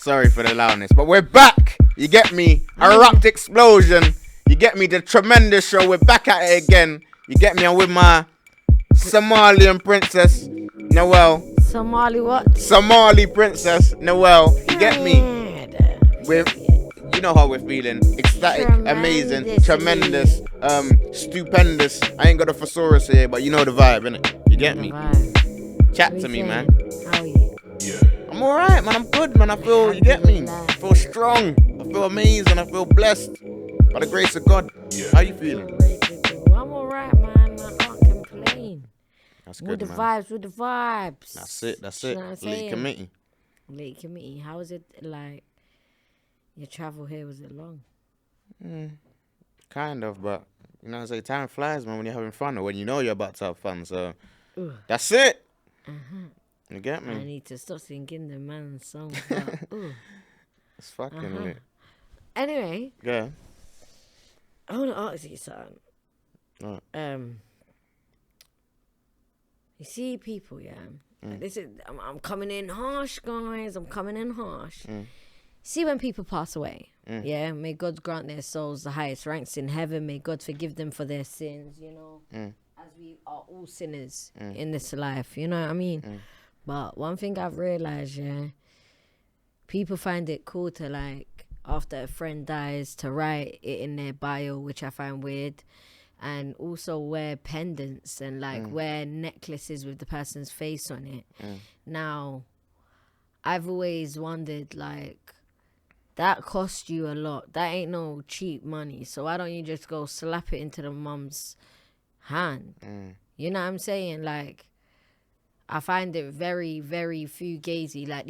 Sorry for the loudness, but we're back. You get me? Erupt explosion. You get me? The tremendous show. We're back at it again. You get me? I'm with my Somalian princess, NAWAL. Somali what? Somali princess, NAWAL. You get me? You know how we're feeling. Ecstatic, amazing, tremendous, stupendous. I ain't got a thesaurus here, but you know the vibe, innit? You get me? Chat to me, man. How are you? Yeah. I'm alright, man. I'm good, man. I feel, you get me? I feel strong. I feel amazing. I feel blessed. By the grace of God. Yeah. How you feeling? I'm alright, man. I can't complain. That's good, with the vibes. That's it. You know Late committee. How was it like? Your travel here, was it long? Kind of, but you know, say time flies, man, when you're having fun or when you know you're about to have fun. So that's it. You get me? I need to stop singing the man's song. It's fucking lit. Anyway, yeah. I want to ask you something. You see people, yeah. This is I'm coming in harsh, guys. I'm coming in harsh. See when people pass away, yeah, may God grant their souls the highest ranks in heaven. May God forgive them for their sins, you know, as we are all sinners in this life, you know what I mean? But one thing I've realized, yeah, people find it cool to, like, after a friend dies, to write it in their bio, which I find weird, and also wear pendants and, like, wear necklaces with the person's face on it. Now, I've always wondered, like, that cost you a lot. That ain't no cheap money. So why don't you just go slap it into the mum's hand? You know what I'm saying? Like, I find it very, very fugazi. Like,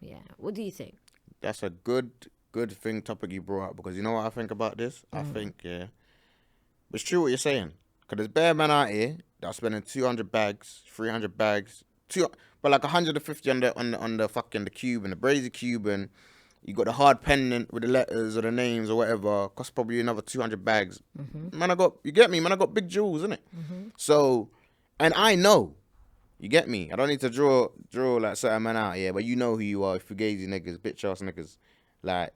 yeah. What do you think? That's a good topic you brought up, because you know what I think about this? I think, yeah, it's true what you're saying. Because there's bare men out here that are spending 200 bags, 300 bags, but like 150 on the fucking the Cuban, the brazy Cuban. You got the hard pendant with the letters or the names or whatever. Cost probably another 200 bags. Man, you get me? Man, I got big jewels, innit? So, and I know, you get me? I don't need to draw like certain men out here, but you know who you are, fugazi niggas, bitch ass niggas. Like,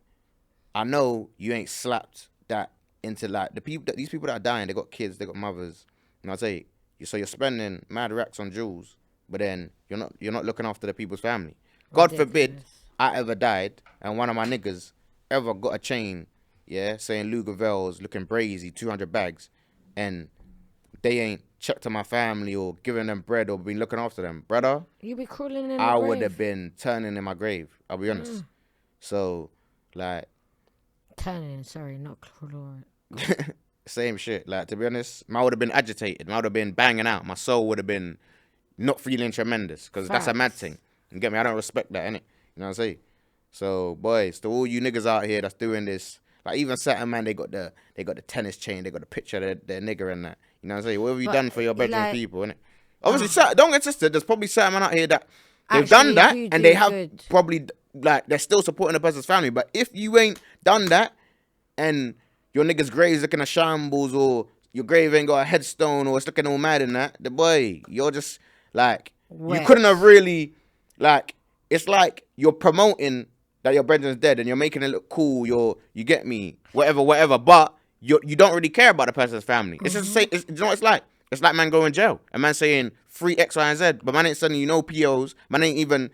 I know you ain't slapped that into, like, these people that are dying, they got kids, they got mothers. And I'll say, so you're spending mad racks on jewels, but then you're not looking after the people's family. God forbid I ever died and one of my niggas ever got a chain, yeah, saying LUGAVELZ, looking brazy, 200 bags, and they ain't checked on my family or giving them bread or been looking after them, brother. You be crawling in the grave. I would have been turning in my grave, I'll be honest. So, like... Turning, sorry, not crawling. Same shit. Like, to be honest, I would have been agitated. I would have been banging out. My soul would have been not feeling tremendous, because that's a mad thing. You get me? I don't respect that, innit? You know what I'm saying? So, boys, to all you niggas out here that's doing this, like, even certain man, they got the tennis chain, they got the picture of their nigger and that. You know what I'm saying? What have you done for your bedroom people, innit? Obviously, don't get twisted. There's probably certain man out here that they've done that and they have probably, like, they're still supporting the person's family. But if you ain't done that and your nigga's grave's looking a shambles, or your grave ain't got a headstone, or it's looking all mad in that, the boy, you're just, like, you couldn't have really, like, it's like you're promoting that your brethren's dead and you're making it look cool. You get me, whatever. But you don't really care about the person's family. It's just you know what it's like. It's like man going in jail. A man saying free X, Y, and Z, but man ain't sending you no POs. Man ain't even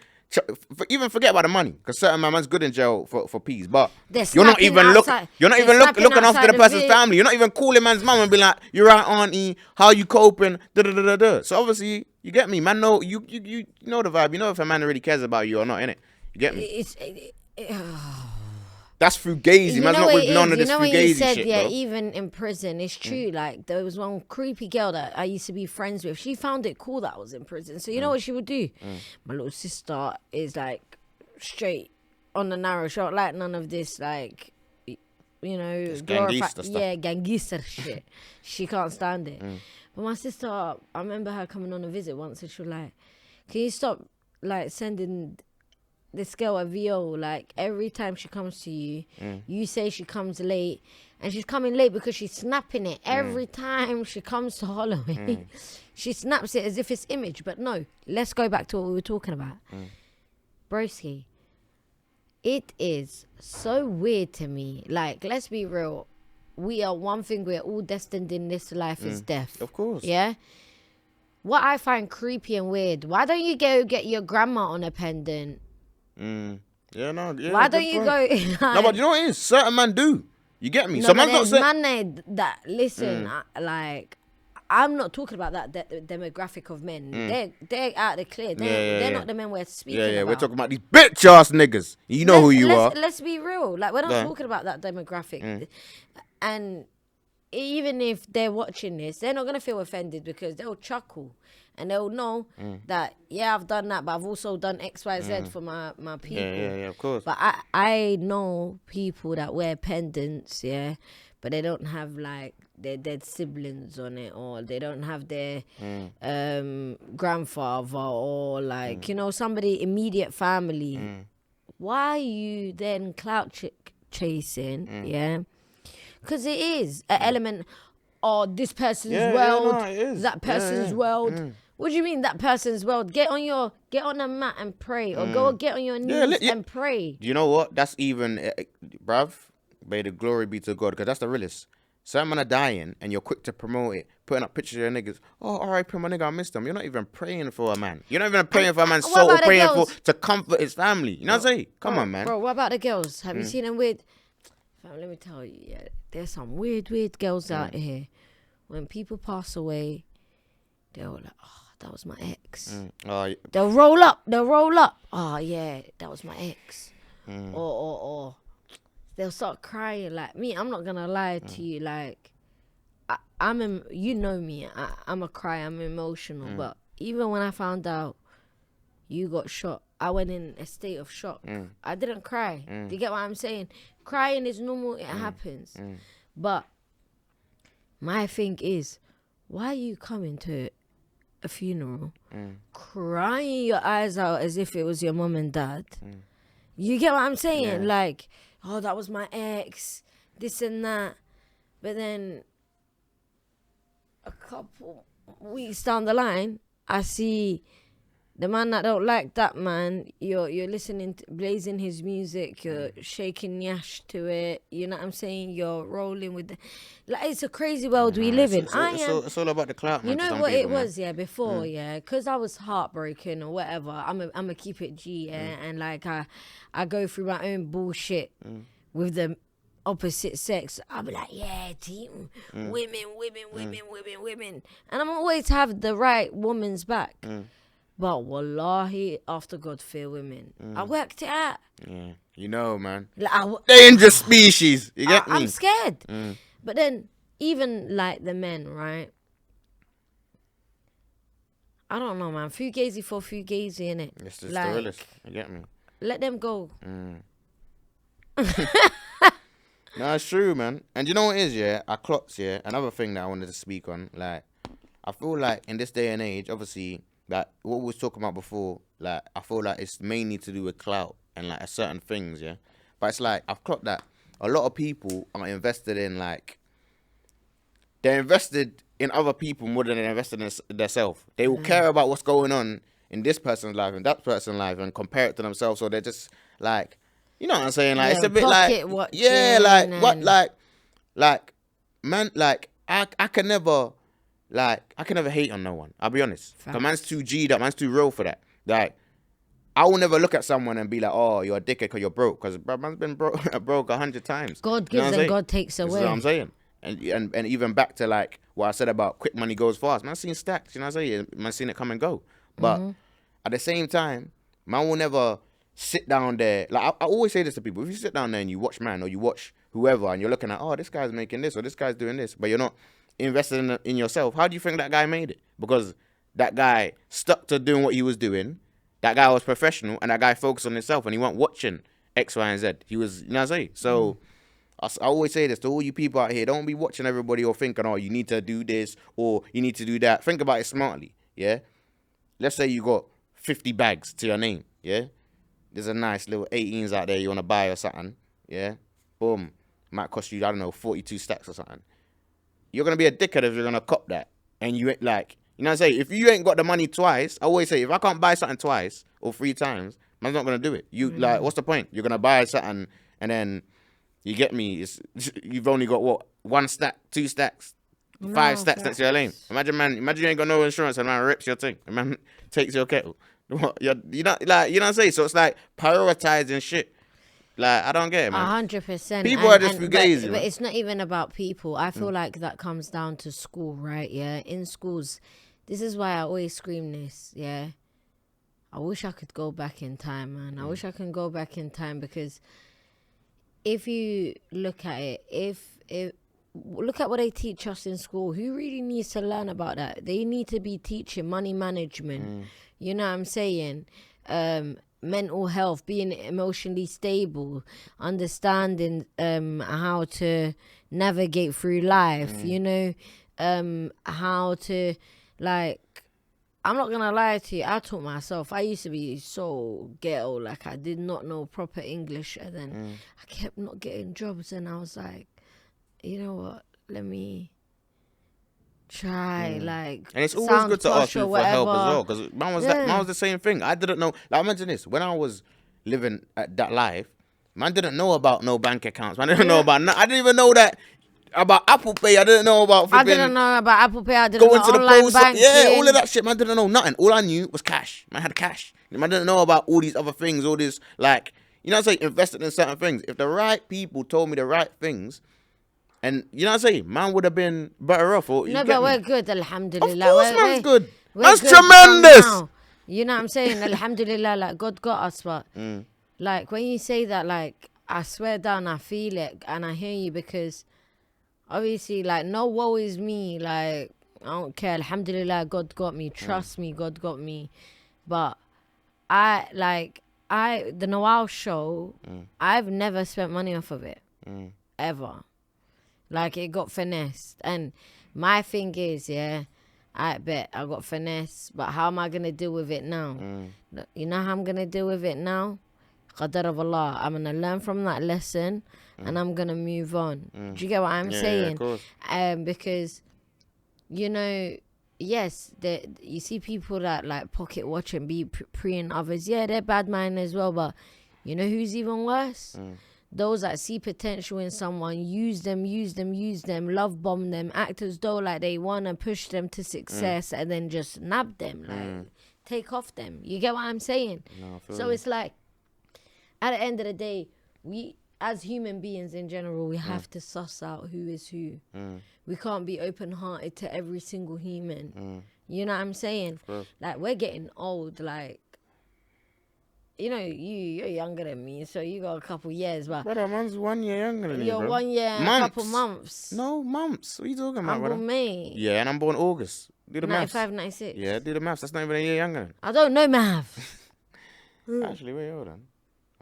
forget about the money, because certain man's good in jail for peas. But you're not even looking after the person's family. You're not even calling man's mum and be like, "You're right, auntie. How you coping?" So obviously, you get me, man. No, you know the vibe. You know if a man really cares about you or not, innit? You get me? That's fugazi. Man's not with none of this fugazi shit, you said, yeah, bro. Even in prison, it's true. Like, there was one creepy girl that I used to be friends with. She found it cool that I was in prison. So you know what she would do? My little sister is, like, straight on the narrow, short, like none of this, like, you know, gangster stuff. Yeah, gangster shit. She can't stand it. But my sister, I remember her coming on a visit once, and she was like, "Can you stop, like, sending this girl a VO, like, every time she comes to you, you say she comes late, and she's coming late because she's snapping it. Every time she comes to Holloway, she snaps it as if it's image. But no, let's go back to what we were talking about. Broski, It is so weird to me. Like, let's be real. We're all destined in this life is death. Of course. Yeah? What I find creepy and weird, why don't you go get your grandma on a pendant? Yeah, no. Yeah, Why don't you go... No, but you know what it is? Certain men do. You get me? No, So but man's not there's saying... man there that, listen, I'm not talking about that demographic of men. They're out of the clear. They're not the men we're speaking about. Yeah, we're talking about these bitch ass niggas. You know who you are. Let's be real. Like, we're not talking about that demographic. And even if they're watching this, they're not going to feel offended because they'll chuckle. And they'll know that, yeah, I've done that, but I've also done X, Y, Z for my people. Yeah, of course. But I know people that wear pendants, yeah, but they don't have, like, their dead siblings on it, or they don't have their grandfather, or, like, you know, somebody immediate family. Why are you then clout chasing, yeah? Because it is an element of this person's world, that person's world. What do you mean that person's world? Get on a mat and pray, or go get on your knees and pray. You know what? That's even, bruv, may the glory be to God, because that's the realest. Some men are dying, and you're quick to promote it, putting up pictures of your niggas. Oh, R.I.P. my nigga, I missed them. You're not even praying for a man. You're not even praying for a man's soul, or praying to comfort his family. You know what I'm saying? Come on, man. Bro, what about the girls? Have you seen them weird? Let me tell you, yeah, there's some weird girls out here. When people pass away, they're all like, oh, that was my ex. They'll roll up. Oh, yeah, that was my ex. Or they'll start crying. Like, me, I'm not going to lie to you. Like, you know me. I'm a cry. I'm emotional. But even when I found out you got shot, I went in a state of shock. I didn't cry. Do you get what I'm saying? Crying is normal. It happens. But my thing is, why are you coming to a funeral crying your eyes out as if it was your mom and dad? You get what I'm saying? Yeah. Like, oh, that was my ex, this and that. But then a couple weeks down the line, I see the man that don't like that man, you're listening to, blazing his music, you're shaking yash to it, you know what I'm saying? You're rolling with like, it's a crazy world we live in. It's all about the clout, man. You know what it was, before, because I was heartbroken or whatever, I'm a keep it G, and like I go through my own bullshit with the opposite sex. I'll be like, yeah, team, women, and I'm always have the right woman's back. But wallahi, after God fear women, I worked it out. Yeah, you know, man. Like, dangerous species. You get me? I'm scared. But then, even like the men, right? I don't know, man. Fugazi for fugazi, innit? It's just the realest. You get me? Let them go. No, it's true, man. And you know what it is, yeah? I clocked, yeah? Another thing that I wanted to speak on. Like, I feel like in this day and age, obviously, like what we was talking about before, like I feel like it's mainly to do with clout and like certain things, yeah. But it's like I've clocked that a lot of people are invested in, like, they're invested in other people more than they're invested in themselves. They will care about what's going on in this person's life and that person's life and compare it to themselves. So they're just like, you know what I'm saying? Like, it's a bit like, like man, like I can never. Like, I can never hate on no one. I'll be honest. Because man's too G'd up. Man's too real for that. Like, I will never look at someone and be like, oh, you're a dickhead because you're broke. Because man's been broke 100 times. God gives and God takes away. That's what I'm saying. And even back to, like, what I said about quick money goes fast. Man's seen stacks. You know what I'm saying? Man's seen it come and go. But at the same time, man will never sit down there. Like, I always say this to people. If you sit down there and you watch man or you watch whoever and you're looking at, oh, this guy's making this or this guy's doing this, but you're not invested in yourself, how do you think that guy made it? Because that guy stuck to doing what he was doing, that guy was professional, and that guy focused on himself, and he wasn't watching X, Y, and Z. He was, you know what I'm saying? So I always say this to all you people out here, don't be watching everybody or thinking, oh, you need to do this or you need to do that. Think about it smartly, yeah? Let's say you got 50 bags to your name, yeah? There's a nice little 18s out there you want to buy or something, yeah? Boom. Might cost you, I don't know, 42 stacks or something. You're going to be a dickhead if you're going to cop that. And you ain't like, you know what I'm saying? If you ain't got the money twice, I always say, if I can't buy something twice or 3 times, Man's not gonna do it. You like, what's the point? You're gonna buy something and then you get me. You've only got what, 1 stack, 2 stacks, 5 stacks next to your lane. Imagine you ain't got no insurance and man rips your thing. And man takes your kettle. What? You know, like, you know what I'm saying? So it's like prioritizing shit. Like, I don't get it, man. 100%. People are just fugazi, but it's not even about people. I feel like that comes down to school, right? Yeah, in schools, this is why I always scream this. Yeah, I wish I could go back in time, man. I wish I can go back in time, because if you look at it, if look at what they teach us in school. Who really needs to learn about that? They need to be teaching money management. You know what I'm saying? Mental health, being emotionally stable, understanding how to navigate through life, you know, how to, like, I'm not gonna lie to you, I taught myself. I used to be so ghetto, like I did not know proper English, and then I kept not getting jobs, and I was like, you know what, let me try, like, and it's always good to ask you for help as well, because man was the same thing. I didn't know. Like, imagine this: when I was living at that life, man didn't know about no bank accounts. Man didn't know about. I didn't even know that about Apple Pay. I didn't know about. I didn't know about Apple Pay. I didn't know online banking. Yeah, all of that shit. Man didn't know nothing. All I knew was cash. Man had cash. Man didn't know about all these other things. All this, like, you know what I'm saying, invested in certain things. If the right people told me the right things. And you know what I'm saying? Man would have been better off. Or, no, but we're good, alhamdulillah. Of course, man's good. Man's tremendous. You know what I'm saying? Alhamdulillah, like, God got us. But, like, when you say that, like, I swear down, I feel it. And I hear you, because, obviously, like, no woe is me. Like, I don't care. Alhamdulillah, God got me. Trust me, God got me. But, the NAWAL show, I've never spent money off of it. Ever. Like, it got finessed. And my thing is, yeah, I bet I got finessed. But how am I going to deal with it now? You know how I'm going to deal with it now? Qadar of Allah. I'm going to learn from that lesson and I'm going to move on. Do you get what I'm saying? Yeah, of course. Because, you know, yes, you see people that, like, pocket watch and be preying others. Yeah, they're bad mind as well. But you know who's even worse? Those that see potential in someone, use them, love bomb them, act as though like they want to push them to success, and then just nab them, like take off them. You get what I'm saying? No, so it's like, at the end of the day, we as human beings in general, we have to suss out who is who. We can't be open-hearted to every single human. You know what I'm saying? Like, we're getting old, like, you know, you're younger than me, so you got a couple years, but... Brother, man's 1 year younger than you, You're bro. 1 year and a couple months. No, months. What are you talking about, I'm brother? born May. Yeah, and I'm born August. Do the maths. 95, 96. Yeah, do the maths. That's not even a year younger. I don't know math. Actually, wait, hold on.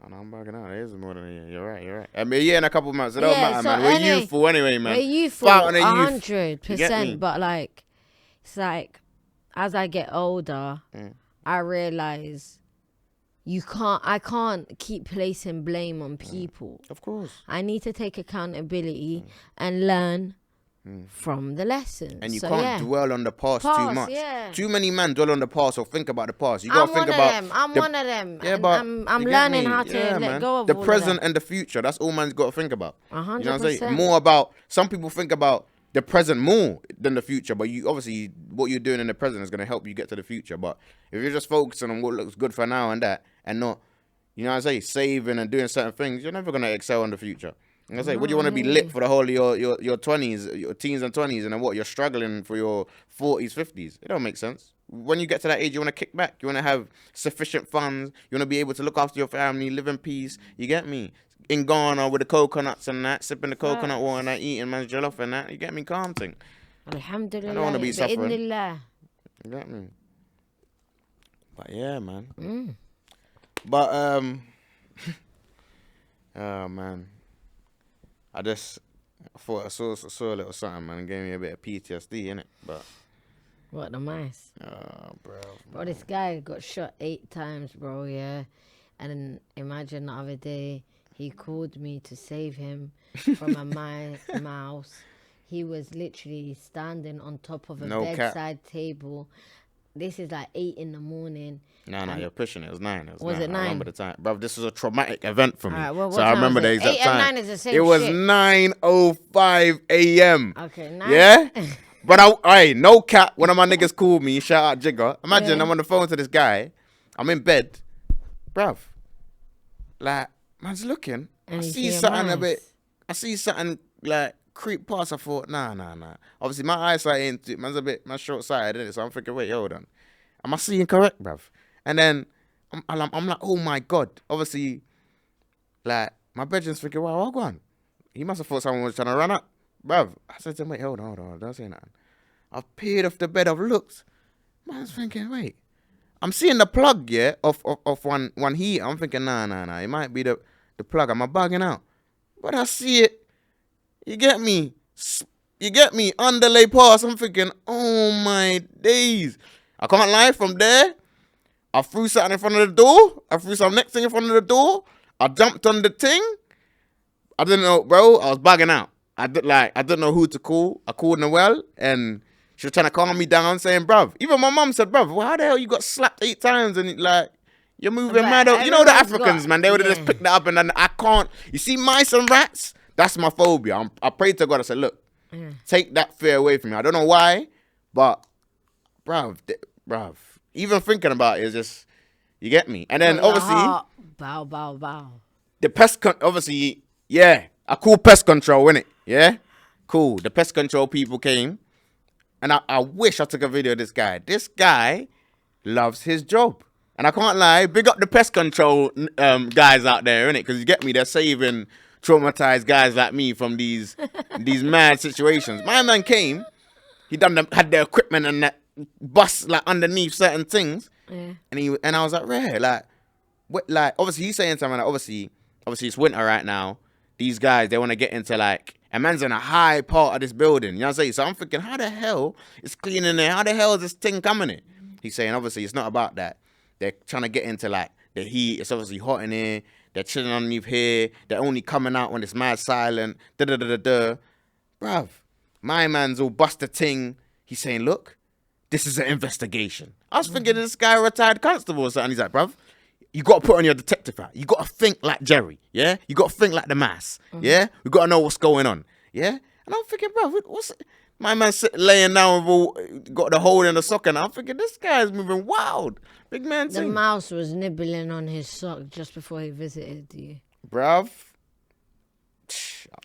Oh, no, I'm bugging out. It is more than a year. You're right. I mean, a year and a couple months. It don't matter, man. We're youthful anyway, man. We're youthful, 100%. But, like, it's like, as I get older, I realize... I can't keep placing blame on people. Of course. I need to take accountability and learn from the lessons. And you can't dwell on the past too much. Yeah. Too many men dwell on the past or think about the past. You gotta think about I'm one of them. Yeah, and but I'm learning how to let go of the all present of that. and the future. That's all man's got to think about. 100%. You know what I'm saying? More about, some people think about the present more than the future, but you obviously what you're doing in the present is going to help you get to the future. But if you're just focusing on what looks good for now and that, and not, you know what I'm saying, saving and doing certain things, you're never going to excel in the future. You know what I'm saying? Would you want to be lit for the whole of your 20s, your teens and 20s, and then what, you're struggling for your 40s, 50s? It don't make sense. When you get to that age, you want to kick back. You want to have sufficient funds. You want to be able to look after your family, live in peace. You get me? In Ghana with the coconuts and that, sipping the coconut water and that, eating man's jollof and that. You get me? Calm thing. Alhamdulillah. I don't want to be suffering. You get me? But yeah, man. But oh man, I thought I saw a little something, man, and gave me a bit of PTSD in it. But what, the mice? Oh, bro, this guy got shot 8 times, bro. Yeah, and then imagine the other day he called me to save him from a mouse. He was literally standing on top of a bedside table. this is like 8 in the morning. No, you're pushing it. It was 9. Was it 9? I remember the time. Bro, this was a traumatic event for me. All right, well, so I remember the exact 8 time. and 9 is the same It was shit. 9:05 a.m. Okay, 9. Yeah? But no cap. One of my niggas called me. Shout out Jigger. Imagine I'm on the phone to this guy. I'm in bed. Bruv. Like, man's looking. And I you see see something your a bit. I see something like creep past. I thought, nah. Obviously, my eyesight ain't. Man's short sighted, innit? So I'm thinking, wait, hold on. Am I seeing correct, bruv? And then I'm like, oh my God. Obviously, like, my bedroom's thinking, wow, what going on? He must have thought someone was trying to run up. Bruv, I said to him, wait, hold on, don't say nothing. I've peered off the bed, I've looked. Man's thinking, wait. I'm seeing the plug, yeah, of one heater. I'm thinking, nah. It might be the plug. Am I bugging out? But I see it. You get me? Underlay pass. I'm thinking, oh my days. I can't lie, from there, I threw something in front of the door. I threw some next thing in front of the door. I jumped on the thing. I didn't know, bro. I was bugging out. I didn't know who to call. I called NAWAL, and she was trying to calm me down, saying, bruv. Even my mum said, bruv, well, how the hell you got slapped 8 times and like you're moving mad? You know the Africans, man. They would have just picked that up, and then I can't. You see mice and rats? That's my phobia. I prayed to God. I said, look, take that fear away from me. I don't know why, but bruv. Even thinking about it is just, you get me? And then obviously, bow. the pest, obviously, yeah, I call pest control, innit? Yeah? Cool. The pest control people came, and I wish I took a video of this guy. This guy loves his job. And I can't lie, big up the pest control guys out there, innit? Because you get me, they're saving traumatized guys like me from these mad situations. My man came, had the equipment and that bust like underneath certain things, and I was like, rare, like obviously he's saying something like, obviously it's winter right now. These guys, they want to get into like, a man's in a high part of this building. You know what I'm saying? So I'm thinking, how the hell it's clean in there? How the hell is this thing coming in? He's saying, obviously it's not about that. They're trying to get into like the heat. It's obviously hot in here. They're chilling underneath here. They're only coming out when it's mad silent. Bruv, my man's all bust a ting. He's saying, look, this is an investigation. I was thinking this guy a retired constable or something. He's like, bruv, you got to put on your detective hat. You got to think like Jerry, yeah? You got to think like the mass, yeah? We got to know what's going on, yeah? And I'm thinking, bruv, what's... My man laying down with got the hole in the sock, and I'm thinking, this guy's moving wild. Big man The mouse was nibbling on his sock just before he visited you. Bruv.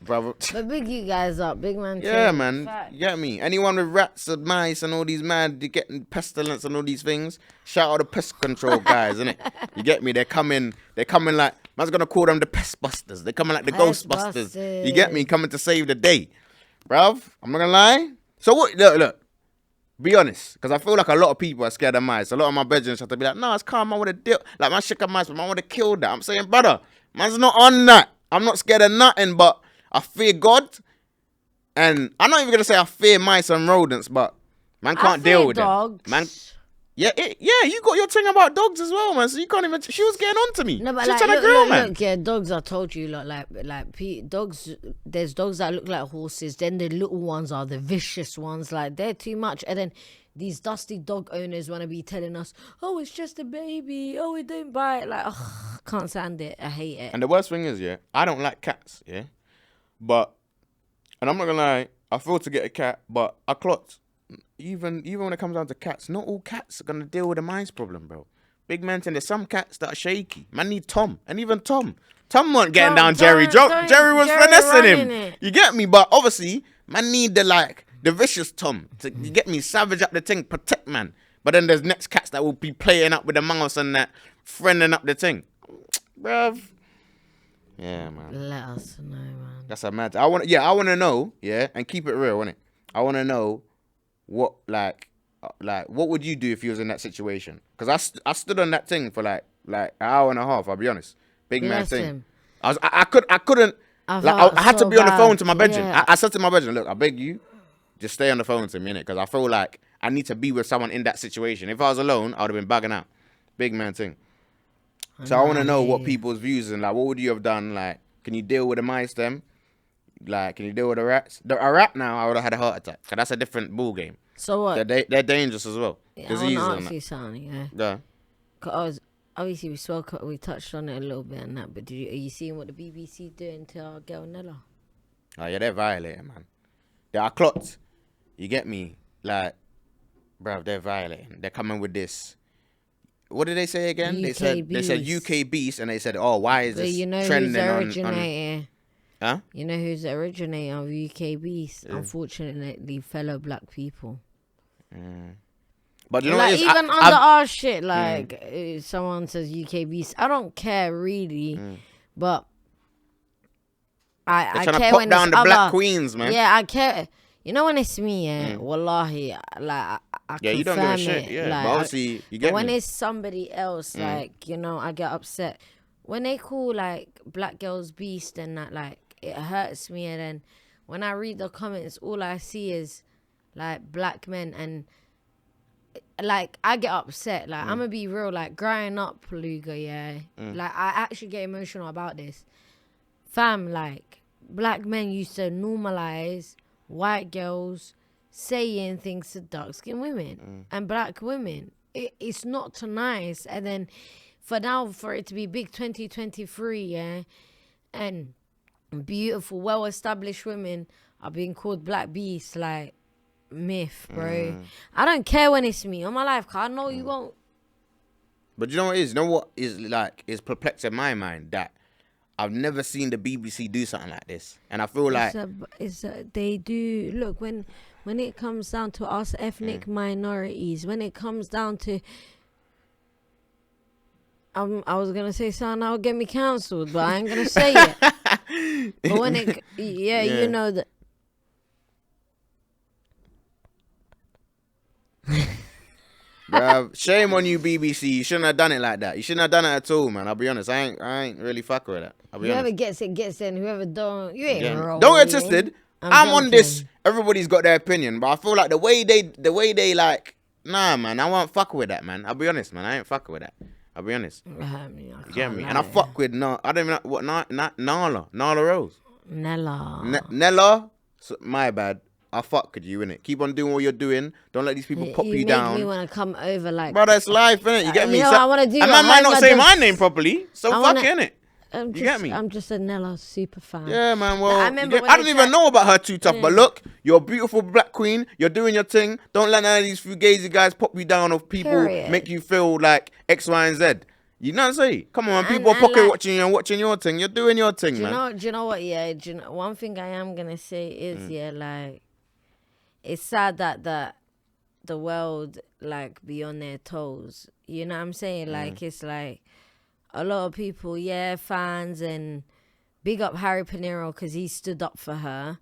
But big you guys up, big man. Yeah, man. Fact. You get me? Anyone with rats and mice and all these mad, you getting pestilence and all these things, shout out the pest control guys, innit? You get me? They're coming like, man's gonna call them the pest busters. They're coming like the ghostbusters. You get me? Coming to save the day. Bruv, I'm not gonna lie. So what, look, be honest, because I feel like a lot of people are scared of mice. A lot of my bedrooms have to be like, no, it's calm, I would have dealt, like, man, shook a mice, but man would have killed that. I'm saying, brother, man's not on that. I'm not scared of nothing, but I fear God. And I'm not even gonna say I fear mice and rodents, but man can't deal with dogs. Them. Man, yeah, you got your thing about dogs as well, man. So you can't even. She was getting on to me. No, but she was like, trying to grill, man. Look, yeah, dogs. I told you, dogs. There's dogs that look like horses. Then the little ones are the vicious ones. Like, they're too much. And then these dusty dog owners want to be telling us, "Oh, it's just a baby. Oh, it don't bite." Like, can't stand it. I hate it. And the worst thing is, yeah, I don't like cats, yeah, but, and I'm not gonna lie, I feel to get a cat, but I clocked. Even when it comes down to cats, not all cats are gonna deal with the mice problem, bro. Big man, there's some cats that are shaky. Man need Tom, and even Tom weren't getting down Jerry. Jerry was finessing him. You get me? But obviously, man need the vicious Tom to, you get me, savage up the thing, protect man. But then there's next cats that will be playing up with the mouse and that, friending up the thing, bruv. Yeah, man. Let us know, man. That's a mad. I want to know, yeah, and keep it real, innit? I want to know what, like, what would you do if you was in that situation? Because I stood on that thing for like an hour and a half. I'll be honest. Big man thing. I couldn't. I had to be on the phone to my bedroom. Yeah. I said to my bedroom, look, I beg you, just stay on the phone to me, innit? Because I feel like I need to be with someone in that situation. If I was alone, I would have been bugging out. Big man thing. So I want to know what people's views and like, what would you have done? Like, can you deal with the mice then? Like, can you deal with the rats? A rat now, I would have had a heart attack. Cause that's a different ball game. So what? They're dangerous as well. Yeah, Diseases I want and to ask that. you something, yeah. Yeah. Cause obviously we touched on it a little bit and that, but are you seeing what the BBC doing to our girl Nella? Oh yeah, they're violating, man. They are clots. You get me? Like, bruv, they're violating. They're coming with this. What did they say again? They said UK beast, and they said, oh, why is But this you know trending who's the on? originator? Huh? You know who's the originator of UK beast? Yeah. Unfortunately, fellow black people. But you know like, what it is? even under our shit, like someone says UK beast, I don't care really, but I trying care to when pop down it's the black other, queens, man. Yeah, I care. You know when it's me, wallahi, like I yeah, you don't give a shit. it. Yeah, like, but obviously you get when me. it's somebody else, like, you know, I get upset when they call like black girls beast and that. Like, it hurts me. And then when I read the comments, all I see is like black men, and like I get upset. Like, I'm gonna be real. Like, growing up, Luga, yeah, like I actually get emotional about this. Fam, like, black men used to normalize white girls saying things to dark-skinned women and black women. It's not too nice. And then for it to be big 2023, yeah, and beautiful, well-established women are being called black beasts, like, myth, bro. I don't care when it's me on my life, cause I know you won't. But you know what it is? You know what is like is perplexing my mind? That I've never seen the BBC do something like this, and I feel like they do. Look, when it comes down to us ethnic minorities, when it comes down to, I was gonna say something that would get me cancelled, but I ain't gonna say it. But when it, yeah, you know that. Bruv, shame on you, BBC. You shouldn't have done it like that. You shouldn't have done it at all, man. I'll be honest. I ain't really fuck with that. I'll be Whoever honest. gets it, and whoever don't, you ain't wrong. Don't get twisted. I'm on this. Everybody's got their opinion, but I feel like the way they like, nah, man. I won't fuck with that, man. I'll be honest, man. I ain't fucking with that. I'll be honest. You get me? And I fuck with I don't even know what Nala Rose. Nella. So, my bad. I fuck with you, innit? Keep on doing what you're doing. Don't let these people pop you down. You make me want to come over, like... Bro, that's life, innit? You get me? I want to do... And man might not say my name properly, so fuck innit? You get me? I'm just a Nella super fan. Yeah, man, well... I don't even know about her too tough, but look, you're a beautiful black queen. You're doing your thing. Don't let none of these fugazi guys pop you down or people make you feel like X, Y, and Z. You know what I'm saying? Come on, man. People are pocket watching you and watching your thing. You're doing your thing, man. Do you know what, yeah? One thing I am going to say is, like... It's sad that the world, like, be on their toes. You know what I'm saying? Like, it's like a lot of people, fans, and big up Harry Pinero because he stood up for her.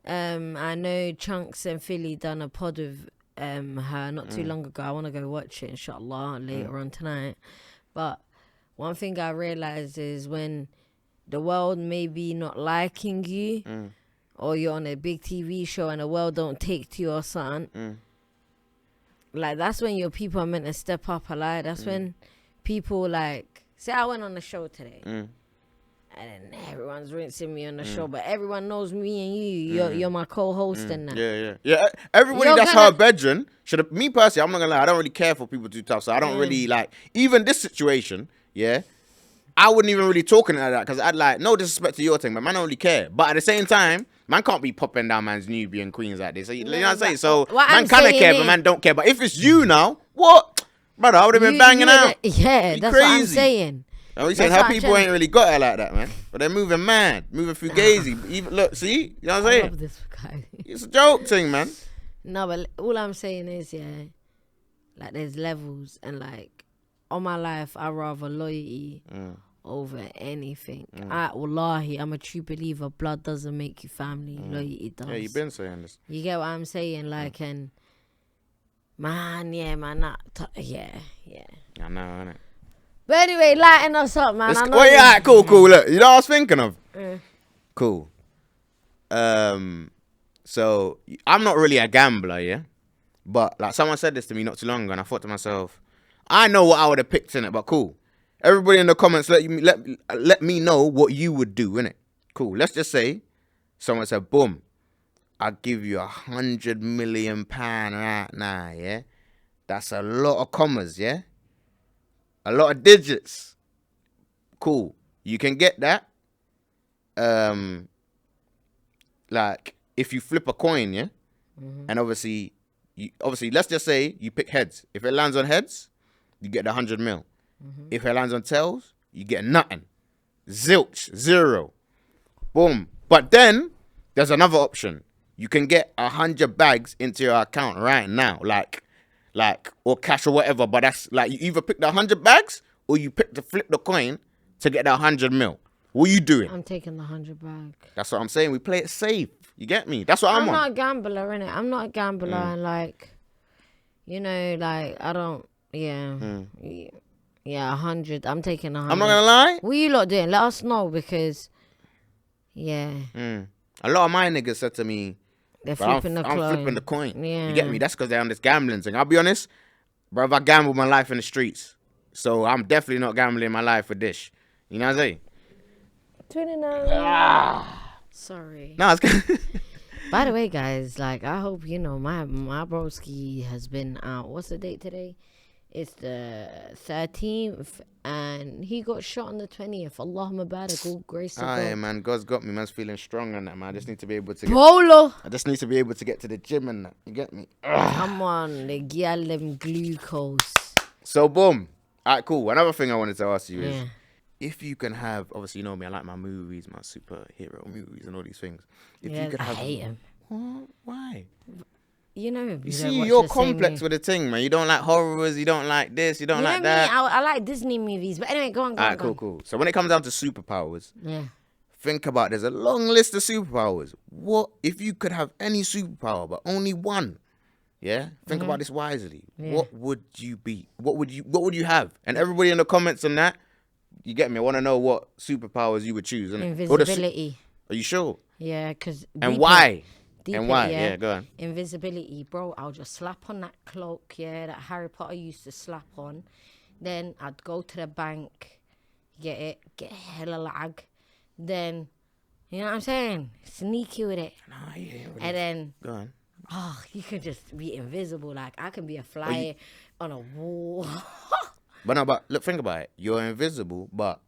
I know Chunks and Philly done a pod with her not too long ago. I want to go watch it, inshallah, later on tonight. But one thing I realized is when the world may be not liking you, or you're on a big TV show and the world don't take to you or something, like, that's when your people are meant to step up a lot. That's when people, like, say I went on the show today, and then everyone's rinsing me on the show, but everyone knows me and you. You're my co-host and that. Yeah. Everybody that's her bedroom should. Me personally, I'm not gonna lie. I don't really care for people too tough, so I don't really like even this situation. Yeah. I wouldn't even really talking like that because I'd like, no disrespect to your thing, but man, I don't really care. But at the same time, man can't be popping down man's newbie and queens like this. So, you know what I'm saying? So man kind of care, but man don't care. But if it's you now, what? Brother, I would have been banging out. Yeah, that's crazy. what I'm saying. And we saying her people ain't really got her like that, man. But they're moving mad, moving fugazi. Even look, see? You know what I'm saying? I love this guy. It's a joke thing, man. No, but all I'm saying is, like, there's levels, and like, all my life, I rather loyalty over anything. Wallahi, I'm a true believer. Blood doesn't make you family. Loyalty does. Yeah, you've been saying this. You get what I'm saying? Like, and man, I know, innit? But anyway, lighten us up, man. Cool. Look, you know what I was thinking of? Cool. So I'm not really a gambler, yeah? But like someone said this to me not too long ago, and I thought to myself, I know what I would have picked in it, but cool. Everybody in the comments, let me know what you would do, innit? Cool. Let's just say someone said, boom, I'll give you £100 million right now, yeah? That's a lot of commas, yeah? A lot of digits. Cool. You can get that. Like, if you flip a coin, yeah? And obviously, let's just say you pick heads. If it lands on heads, you get the 100 mil. If it lands on tails, you get nothing. Zilch, zero. Boom. But then, there's another option. You can get 100 bags into your account right now. Like, or cash or whatever. But that's, like, you either pick the 100 bags, or you pick to flip the coin to get the 100 mil. What are you doing? I'm taking the 100 bag. That's what I'm saying. We play it safe. You get me? That's what I'm on. I'm not a gambler, innit? I'm not a gambler, and like, you know, like I don't. Yeah, 100. I'm taking 100. I'm not gonna lie. What you lot doing? Let us know because, yeah. A lot of my niggas said to me, They're flipping the coin. I'm flipping the coin. Yeah. You get me? That's because they're on this gambling thing. I'll be honest, bro. I gambled my life in the streets, so I'm definitely not gambling my life for this. You know what I'm saying? 29. Sorry. No, it's good. By the way, guys, like I hope you know my broski has been out. What's the date today? It's the 13th, and he got shot on the 20th. Allahumma barak, all grace to God. Yeah, man. God's got me. Man's feeling strong on that, man. I just need to be able to. I just need to be able to get to the gym and that. You get me? Come on, they get them glucose. So boom. All right, cool. Another thing I wanted to ask you is, if you can have, obviously you know me, I like my movies, my superhero movies, and all these things. If you could have, I hate them. What? Why? You know, you see, you're complex with the thing, man. You don't like horrors, you don't like this, you don't like that. I like Disney movies, but anyway, go on. All right, cool. So when it comes down to superpowers, think about, there's a long list of superpowers. What if you could have any superpower, but only one? Yeah, think about this wisely. What would you be? What would you have? And everybody in the comments on that, you get me? I want to know what superpowers you would choose. Invisibility. Are you sure? Yeah, because and why? And why? Yeah, go on. Invisibility, bro. I'll just slap on that cloak, that Harry Potter used to slap on. Then I'd go to the bank, get hella lag. Then, you know what I'm saying? Sneaky with it. And then, go on. Oh, you could just be invisible. Like, I can be a fly on a wall. But look, think about it. You're invisible, but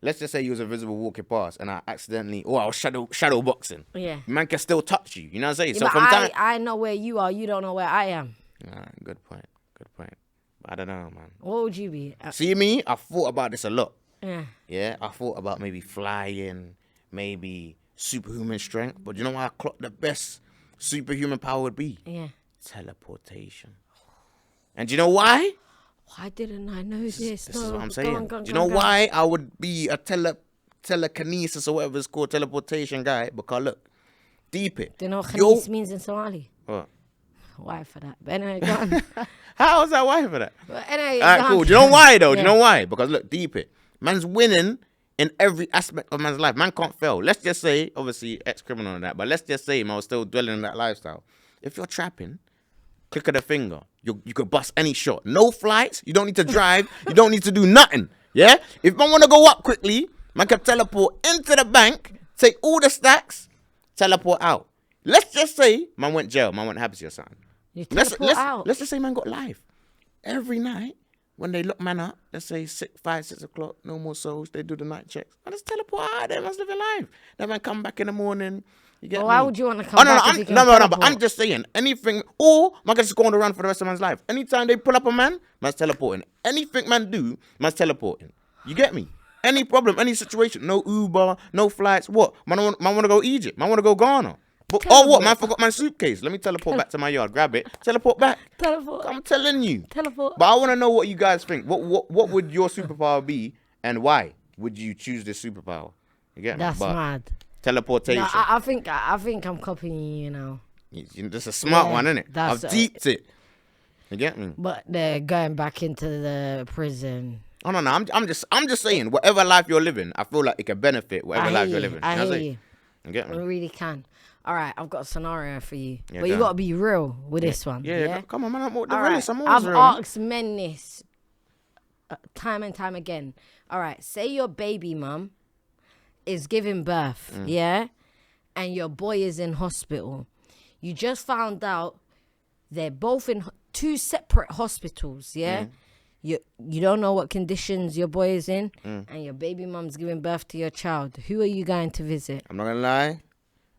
let's just say you was invisible walking past and I accidentally, I was shadow boxing. Yeah. Man can still touch you. You know what I'm saying? Yeah, so but from I know where you are. You don't know where I am. Good point. I don't know, man. What would you be? See me? I thought about this a lot. Yeah. Yeah, I thought about maybe flying, maybe superhuman strength. But you know what I clocked the best superhuman power would be? Yeah. Teleportation. And do you know why? Why didn't I know this? This is what I'm saying. Do you know why I would be a telekinesis or whatever it's called, teleportation guy? Because look, deep it. Do you know what khanis means in Somali? What? Why for that? But anyway, go on. How is that why for that? But anyway, all right, cool. Do you know why though? Do you know why? Because look, deep it. Man's winning in every aspect of man's life. Man can't fail. Let's just say, obviously, ex-criminal and that, but let's just say man was still dwelling in that lifestyle. If you're trapping, click of the finger, you could bust any shot. No flights. You don't need to drive. You don't need to do nothing. Yeah? If man want to go up quickly, man can teleport into the bank, take all the stacks, teleport out. Let's just say man went jail, man went habsy or something. Let's just say man got life. Every night, when they lock man up, let's say 5, 6 o'clock, no more souls, they do the night checks. Man just teleport out there, man's living life. Then man come back in the morning. You get me? Why would you want to come back? No, but I'm just saying, anything, or man can just go on the run for the rest of man's life. Anytime they pull up a man's teleporting. Anything man do, man's teleporting. You get me? Any problem, any situation, no Uber, no flights, what? Man want to go Egypt, man want to go Ghana. But, what? Man forgot my suitcase. Let me teleport back to my yard, grab it, teleport back. Teleport. I'm telling you. Teleport. But I want to know what you guys think. What would your superpower be, and why would you choose this superpower? You get me? That's mad. Teleportation. No, I think I'm copying you now. That's a smart one, isn't it? I've deeped it. You get me? But they're going back into the prison. Oh no, I'm just saying, whatever life you're living, I feel like it can benefit whatever life you're living. I hear you. You get me? It really can. All right, I've got a scenario for you, but you got to be real with this one. Yeah. Come on, man. I'm always I've real. asked men this time and time again. All right, say your baby mum is giving birth, and your boy is in hospital. You just found out they're both in 2 separate hospitals, yeah? You don't know what conditions your boy is in, and your baby mum's giving birth to your child. Who are you going to visit? I'm not gonna lie.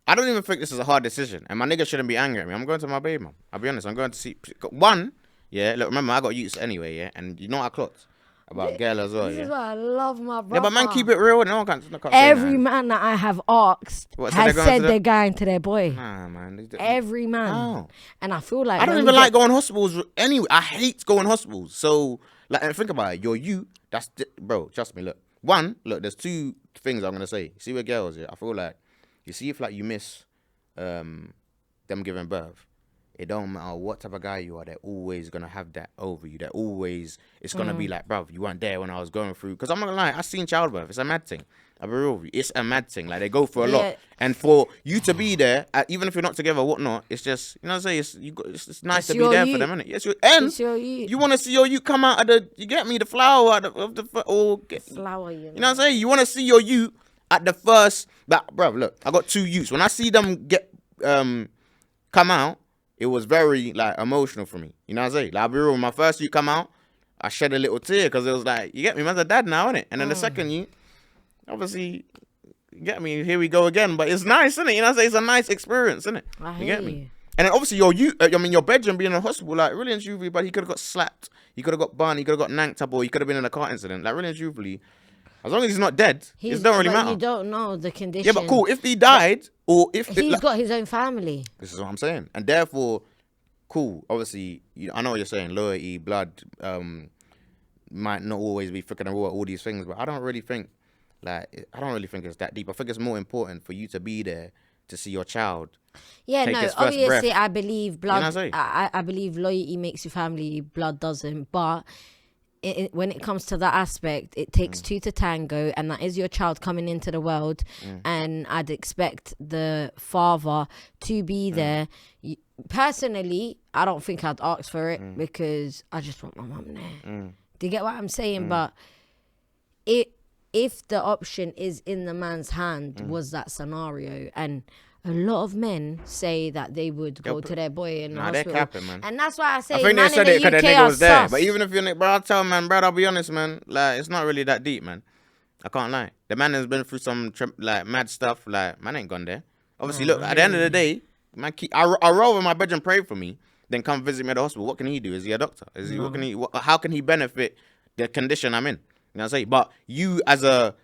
I don't even think this is a hard decision, and my nigga shouldn't be angry at me. I'm going to my baby mum. I'll be honest. I'm going to see one. Yeah, look, remember I got youths anyway. Yeah, and you know I clocked about girl as well. This Yeah, is why I love my brother. yeah, but man, keep it real. No one can't say Every nothing. man that I have asked What, so has they're going said to they're going to their boy. Nah, man. Every man. Oh. And I feel like I don't even like going hospitals anyway. I hate going hospitals. So, like, and think about it. You're you. Bro, trust me. Look, there's 2 things I'm going to say. See with girls, yeah, I feel like, you see if, like, you miss them giving birth, it don't matter what type of guy you are, they're always going to have that over you. It's going to be like, bruv, you weren't there when I was going through. Because I'm not going to lie, I seen childbirth. It's a mad thing. I'll be real with you. It's a mad thing. Like, they go through a lot. And for you to be there, even if you're not together or whatnot, it's just, you know what I'm saying? It's nice to be there for them, innit? Yes, you want to see you come out of the, you get me, the flower out of the flower, you know what I'm saying? You want to see your you at the first, bruv, look, I got 2 youths. When I see them come out, it was very, like, emotional for me. You know what I'm saying? Like, I'll be real, when my first youth come out, I shed a little tear because it was like, you get me, man's a dad now, innit? And then the second youth, obviously, you get me, here we go again. But it's nice, innit? You know what I'm saying? It's a nice experience, innit? You get me? And then obviously your bedroom being in a hospital, like, really and truthfully, but he could have got slapped, he could have got burned, he could have got nanked up, or he could have been in a car incident. Like, really and truthfully, as long as he's not dead, it don't really matter. You don't know the condition. Yeah, but cool. If he died, or if he's got his own family. This is what I'm saying, and therefore, cool. Obviously, I know what you're saying. Loyalty, blood, might not always be freaking raw. All these things, but I don't really think it's that deep. I think it's more important for you to be there to see your child. Yeah, no. Obviously, breath. I believe blood. You know I believe loyalty makes you family. Blood doesn't, but. When it comes to that aspect, it takes 2 to tango, and that is your child coming into the world, and I'd expect the father to be there. Personally, I don't think I'd ask for it because I just want my mum there. Do you get what I'm saying? But if the option is in the man's hand, was that scenario, and a lot of men say that they would go to their boy in the hospital. They're capping, man. And that's why I say, I think man, they said in it the because UK their nigga was there. sus. But even if you're, bro, I'll tell man, bro, I'll be honest, man. Like, it's not really that deep, man. I can't lie. The man has been through some like mad stuff. Like, man ain't gone there. Obviously, look, at the end of the day, man, I rather my bedroom pray for me than come visit me at the hospital. What can he do? Is he a doctor? Is he? How can he benefit the condition I'm in? You know what I'm saying? But you as a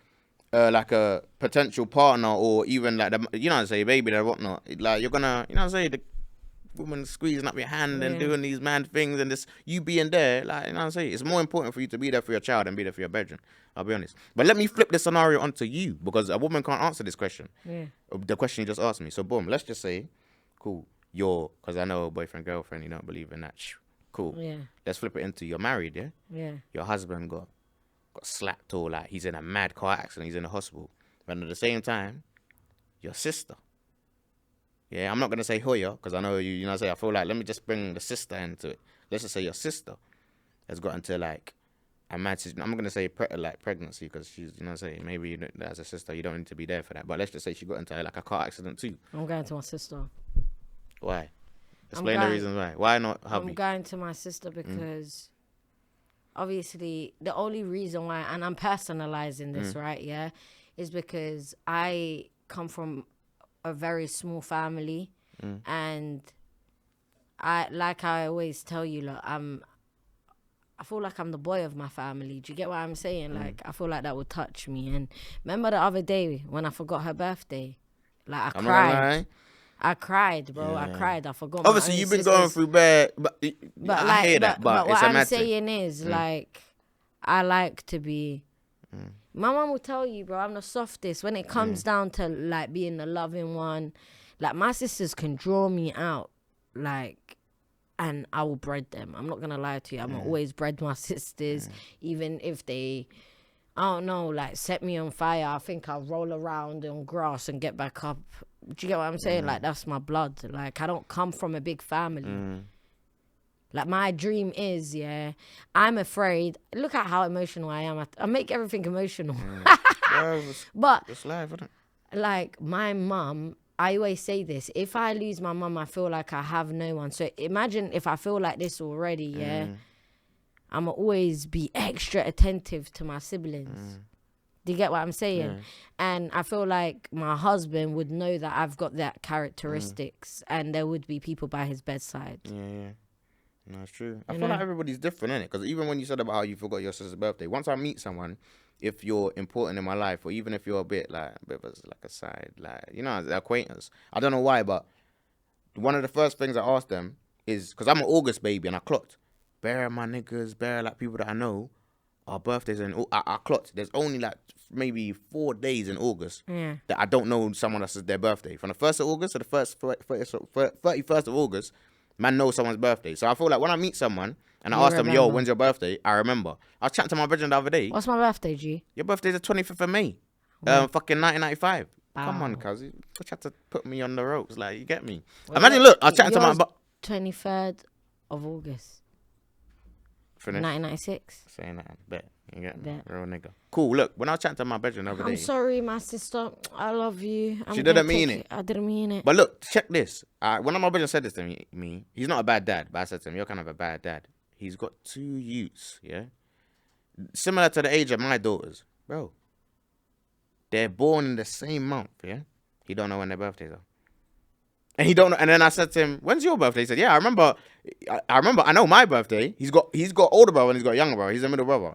like a potential partner, or even like you know what I'm saying, baby or whatnot, like you're gonna, you know what I'm saying, the woman squeezing up your hand and doing these man things, and this you being there, like, you know what I'm saying, it's more important for you to be there for your child and be there for your bedroom. I'll be honest. But let me flip the scenario onto you, because a woman can't answer this question. The question you just asked me. So boom, let's just say, cool, because I know boyfriend, girlfriend, you don't believe in that. Cool. Yeah. Let's flip it into you're married, yeah? Yeah. Your husband got slapped, or like he's in a mad car accident, he's in the hospital. But at the same time, your sister. Yeah, I'm not gonna say Hoya, because I know you know what I'm saying, I feel like, let me just bring the sister into it. Let's just say your sister has got into like a mad situation. I'm gonna say pregnancy, because she's, you know what I'm saying, maybe as a sister you don't need to be there for that. But let's just say she got into like a car accident too. I'm going to my sister. Why? Explain the reasons why. Why not hubby? I'm going to my sister because obviously the only reason why, and I'm personalizing this, right, yeah, is because I come from a very small family, and I always tell you, look, I feel like I'm the boy of my family. Do you get what I'm saying? Like, I feel like that would touch me. And remember the other day when I forgot her birthday? Like, I cried. I cried, bro. Yeah. I cried. I forgot. Obviously, you've been going through bad, but I hear that. But what I'm saying is, like, I like to be. My mom will tell you, bro, I'm the softest when it comes down to like being the loving one. Like, my sisters can draw me out, like, and I will bread them. I'm not gonna lie to you. I'm always bread my sisters, even if they, I don't know, like, set me on fire. I think I'll roll around on grass and get back up. Do you get what I'm saying? Like, that's my blood. Like, I don't come from a big family. Like, my dream is, I'm afraid. Look at how emotional I am. I make everything emotional. But it's life, isn't it? Like, my mum, I always say this. If I lose my mum, I feel like I have no one. So imagine if I feel like this already, yeah? I'm going to always be extra attentive to my siblings. Do you get what I'm saying? Yeah. And I feel like my husband would know that I've got that characteristics and there would be people by his bedside. Yeah. No, it's true. I feel like everybody's different, innit? Because even when you said about how you forgot your sister's birthday, once I meet someone, if you're important in my life, or even if you're a bit of a side, like, you know, an acquaintance, I don't know why, but one of the first things I ask them is, because I'm an August baby and I clocked, bare my niggas, bare like people that I know, our birthdays, and I clocked. There's only like maybe 4 days in August that I don't know someone else's their birthday. From the 1st of August to the 31st of August, man knows someone's birthday. So I feel like when I meet someone and I ask them, yo, when's your birthday? I remember. I was chatting to my brother the other day. What's my birthday, G? Your birthday's the 25th of May. Fucking 1995. Wow. Come on, cuz. You tried to put me on the ropes. Like, you get me? Imagine, look, I was chatting to my... 23rd of August. Finish. 1996. Saying that. Bet. You get me? Real nigga. Cool, look. When I was chatting to my bedroom the other day... I'm sorry, my sister. I love you. She didn't mean it. I didn't mean it. But look, check this. One of my bedroom said this to me. He's not a bad dad, but I said to him, you're kind of a bad dad. He's got 2 youths, yeah? Similar to the age of my daughters. Bro. They're born in the same month, yeah? He don't know when their birthdays are. And he don't know. And then I said to him, when's your birthday? He said, yeah, I remember. I know my birthday. He's got older brother and he's got younger brother. He's a middle brother.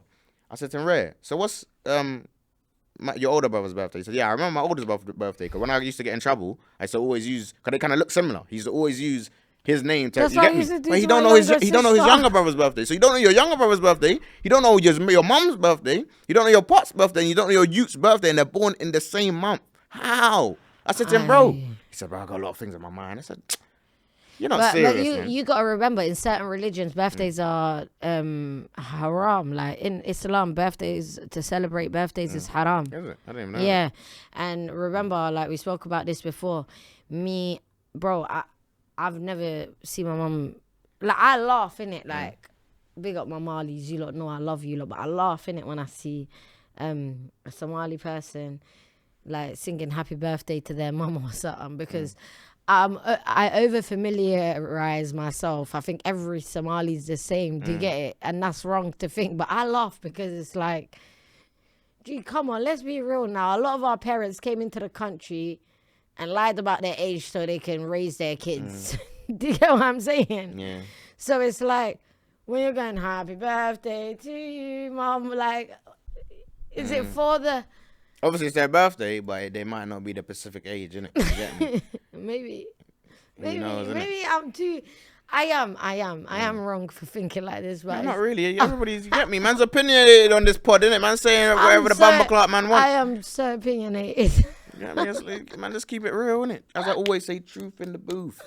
I said to him, Rare, so what's your older brother's birthday? He said, yeah, I remember my oldest birthday. Because when I used to get in trouble, I used to always use, because they kind of look similar. He used to always use his name to, you get me? But he don't know his younger brother's birthday. So you don't know your younger brother's birthday. You don't know your mom's birthday. You don't know your pot's birthday. And you don't know your youth's birthday. And they're born in the same month. How? I said to him, bro. He said, bro, I got a lot of things in my mind. I said, you're not serious, but you got to remember, in certain religions, birthdays are haram. Like in Islam, birthdays, to celebrate birthdays is haram. Is it? I didn't even know. Yeah. And remember, like we spoke about this before, I've never seen my mum, like I laugh in it, like big up my Malis, you lot know I love you lot, but I laugh in it when I see a Somali person like singing happy birthday to their mum or something, because I over familiarize myself. I think every Somali's the same. Do you get it? And that's wrong to think, but I laugh because it's like, gee, come on, let's be real now. A lot of our parents came into the country and lied about their age so they can raise their kids. Do you get what I'm saying? Yeah. So it's like, when you're going, happy birthday to you, mom, like, is it for the... Obviously, it's their birthday, but they might not be the Pacific age, innit? You get me? Maybe knows, I am wrong for thinking like this, but not really. Everybody's, you get me? Man's opinionated on this pod, innit? Man saying whatever the bumper clock man wants. I am so opinionated. You get me? Man, just keep it real, innit? As I always say, truth in the booth.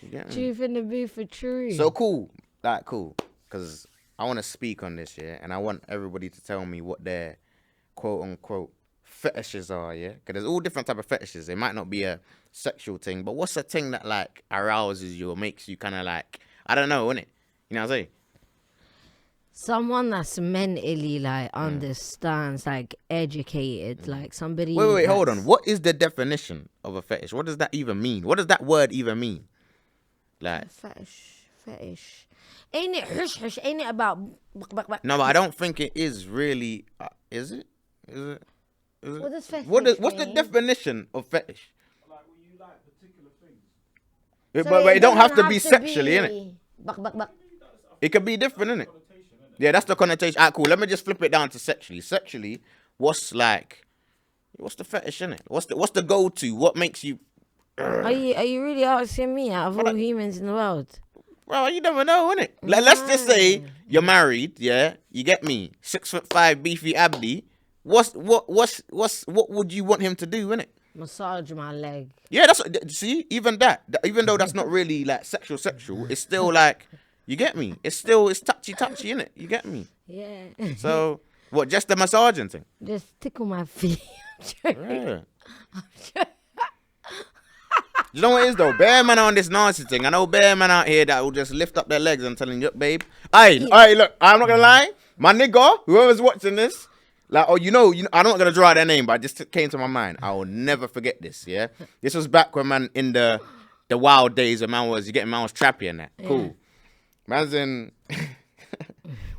You get me? Truth in the booth for truth. So cool. Like, cool. Because I want to speak on this, yeah? And I want everybody to tell me what their quote-unquote fetishes are, yeah? Because there's all different type of fetishes. It might not be a sexual thing, but what's the thing that, like, arouses you or makes you kind of, like, I don't know, innit? You know what I'm saying? Someone that's mentally, like, understands, like, educated, like, somebody... Wait, hold on. What is the definition of a fetish? What does that even mean? What does that word even mean? Like... Fetish. Ain't it hush? Ain't it about... No, but I don't think it is really... Is it? What does fetish What's the definition of fetish? Like when you like particular things. But it don't have to be sexually, innit? It could be different, innit? Yeah, that's the connotation. Alright, cool. Let me just flip it down to sexually. Sexually, what's the fetish, innit? What's the go-to? What makes you... Are you really asking me out of all humans in the world? Bro, you never know, innit? Like, let's just say you're married, yeah? You get me? 6'5" beefy Abdi. What would you want him to do, innit? Massage my leg. Yeah, see, even though that's not really like sexual, it's still like, you get me? It's touchy, innit? You get me? Yeah. So, what, just the massaging thing? Just tickle my feet. Yeah. You know what it is though? Bare man on this nasty thing. I know bare man out here that will just lift up their legs and telling you, babe. Hey, look, I'm not gonna lie. My nigga, whoever's watching this, Like, oh, you know, I'm not gonna draw out their name, but it just came to my mind. I will never forget this. Yeah, this was back when man in the wild days when man was trappy and that. Cool, man's in.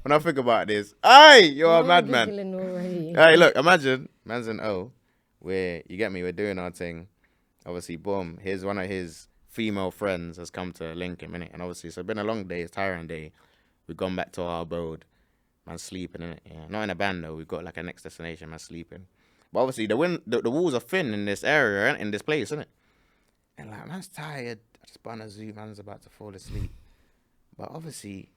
When I think about this, hey, you're a madman. Hey, look, imagine man's in where you get me. We're doing our thing. Obviously, boom. Here's one of his female friends has come to link him, innit? And obviously, it's been a long day. It's a tiring day. We've gone back to our abode. Man sleeping, innit? Yeah. Not in a band, though. We've got like a next destination. Man sleeping. But obviously, the walls are thin in this area, in this place, innit? And like, man's tired. I just spun a zoo. Man's about to fall asleep. But obviously,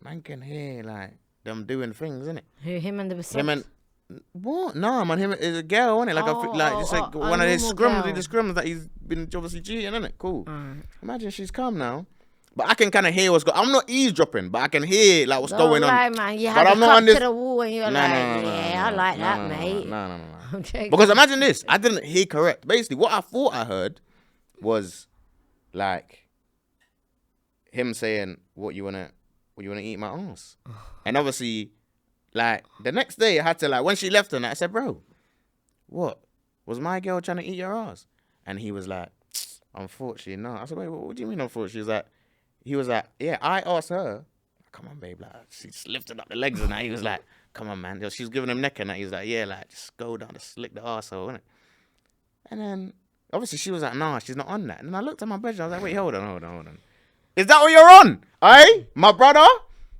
man can hear like them doing things, innit? Who, him and the Basset? Him and what? No, man. Him is a girl, innit? Like it's like one of his scrims that he's been obviously cheating, innit? Cool. Imagine she's calm now, but I can kind of hear what's going. I'm not eavesdropping, but I can hear like what's going on. Man. You had to come to the wall and you're I like that, mate. No. Because imagine this. I didn't hear correct. Basically, what I thought I heard was like him saying, "What you wanna eat my ass?" And obviously, like the next day, I had to like when she left and I said, "Bro, what was my girl trying to eat your ass?" And he was like, "Unfortunately, no." I said, "Wait, what do you mean unfortunately?" He was like, "Yeah, I asked her. Come on, babe." Like she's lifting up the legs and that. He was like, "Come on, man." She was giving him neck and that. He was like, "Yeah, like just go down to slick the arsehole, innit?" And then obviously she was like, "Nah, she's not on that." And then I looked at my bedroom. I was like, "Wait, hold on. Is that what you're on? Aye, my brother?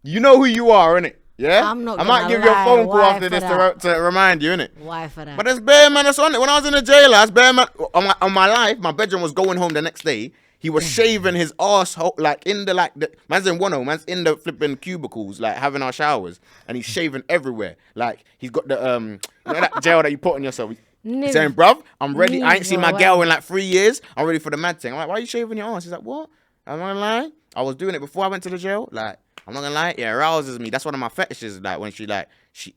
You know who you are, innit? Yeah? I might give you a phone call after this to remind you, innit? Why for that? But there's bare man that's on it. When I was in the jail, bare man on my life, my bedroom was going home the next day. He was shaving his asshole, like in the man's in man's in the flipping cubicles, like having our showers, and he's shaving everywhere. Like he's got the you know that gel that you put on yourself. He's saying, "Bruv, I'm ready. I ain't seen my girl in like 3 years. I'm ready for the mad thing." I'm like, "Why are you shaving your ass?" He's like, "What? I'm not gonna lie. I was doing it before I went to the jail. Like, I'm not gonna lie. It arouses me. That's one of my fetishes. Like when she